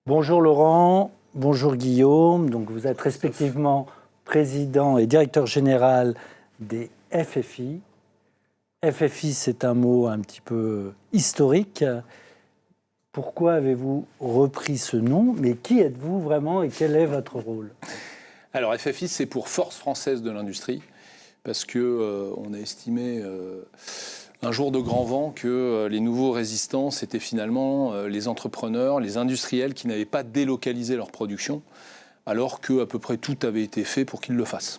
Bonjour Laurent, bonjour Guillaume. Donc vous êtes respectivement président et directeur général des FFI. FFI, c'est un mot un petit peu historique. Pourquoi avez-vous repris ce nom? Mais qui êtes-vous vraiment et quel est votre rôle? Alors FFI, c'est pour Force française de l'industrie, parce qu'on a estimé un jour de grand vent que les nouveaux résistants, c'était finalement les entrepreneurs, les industriels qui n'avaient pas délocalisé leur production, alors qu'à peu près tout avait été fait pour qu'ils le fassent.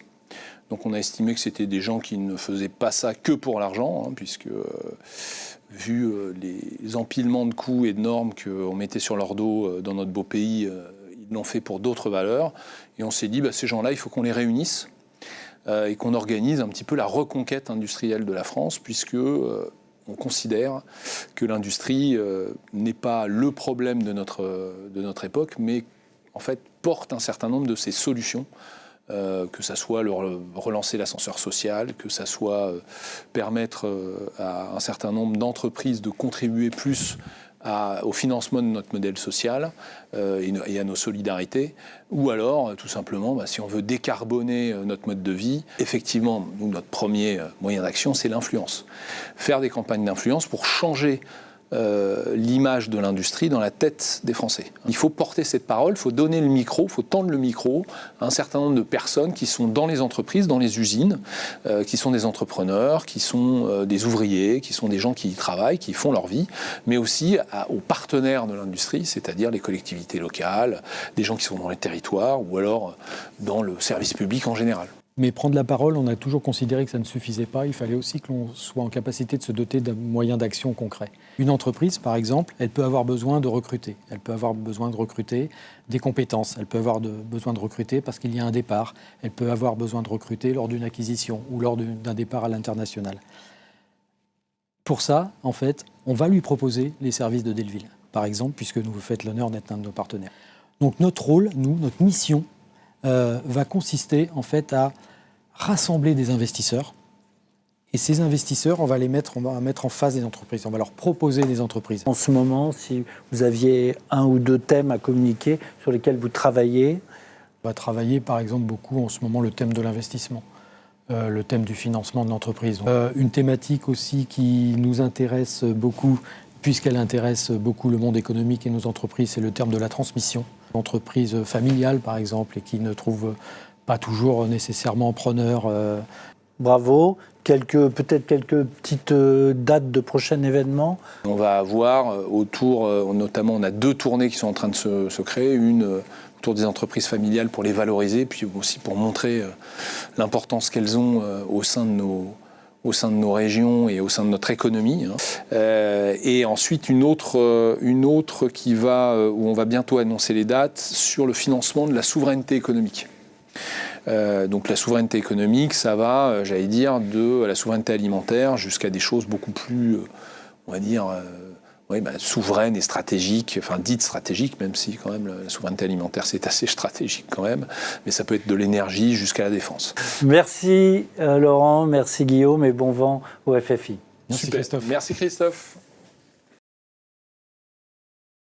Donc on a estimé que c'était des gens qui ne faisaient pas ça que pour l'argent, puisque vu les empilements de coûts et de normes qu'on mettait sur leur dos dans notre beau pays, ils l'ont fait pour d'autres valeurs. Et on s'est dit, ces gens-là, il faut qu'on les réunisse et qu'on organise un petit peu la reconquête industrielle de la France, puisque on considère que l'industrie n'est pas le problème de notre époque, mais en fait porte un certain nombre de ses solutions. Que ça soit relancer l'ascenseur social, que ça soit permettre à un certain nombre d'entreprises de contribuer plus au financement de notre modèle social et à nos solidarités, ou alors tout simplement, si on veut décarboner notre mode de vie, effectivement, nous, notre premier moyen d'action, c'est l'influence. Faire des campagnes d'influence pour changer l'image de l'industrie dans la tête des Français. Il faut porter cette parole, il faut donner le micro, il faut tendre le micro à un certain nombre de personnes qui sont dans les entreprises, dans les usines, qui sont des entrepreneurs, qui sont des ouvriers, qui sont des gens qui y travaillent, qui font leur vie, mais aussi aux partenaires de l'industrie, c'est-à-dire les collectivités locales, des gens qui sont dans les territoires ou alors dans le service public en général. Mais prendre la parole, on a toujours considéré que ça ne suffisait pas. Il fallait aussi que l'on soit en capacité de se doter d'un moyen d'action concret. Une entreprise, par exemple, elle peut avoir besoin de recruter. Elle peut avoir besoin de recruter des compétences. Elle peut avoir besoin de recruter parce qu'il y a un départ. Elle peut avoir besoin de recruter lors d'une acquisition ou lors d'un départ à l'international. Pour ça, en fait, on va lui proposer les services de Delville, par exemple, puisque nous vous faites l'honneur d'être un de nos partenaires. Donc notre rôle, notre mission, va consister en fait à rassembler des investisseurs. Et ces investisseurs, on va mettre en face des entreprises. On va leur proposer des entreprises. En ce moment, si vous aviez un ou deux thèmes à communiquer sur lesquels vous travaillez? On va travailler par exemple beaucoup en ce moment le thème de l'investissement, le thème du financement de l'entreprise. Une thématique aussi qui nous intéresse beaucoup, puisqu'elle intéresse beaucoup le monde économique et nos entreprises, c'est le terme de la transmission. Entreprise familiale, par exemple, et qui ne trouve pas toujours nécessairement preneur. Bravo. Peut-être quelques petites dates de prochains événements. On va avoir notamment, on a 2 tournées qui sont en train de se créer. Une autour des entreprises familiales pour les valoriser, puis aussi pour montrer l'importance qu'elles ont au sein de nos régions et au sein de notre économie. Et ensuite, une autre où on va bientôt annoncer les dates sur le financement de la souveraineté économique. Donc la souveraineté économique, ça va, j'allais dire, de la souveraineté alimentaire jusqu'à des choses beaucoup plus, on va dire, souveraines et stratégiques, enfin dites stratégiques, même si quand même la souveraineté alimentaire c'est assez stratégique quand même, mais ça peut être de l'énergie jusqu'à la défense. Merci Laurent, merci Guillaume et bon vent au FFI. Merci Christophe. Merci Christophe.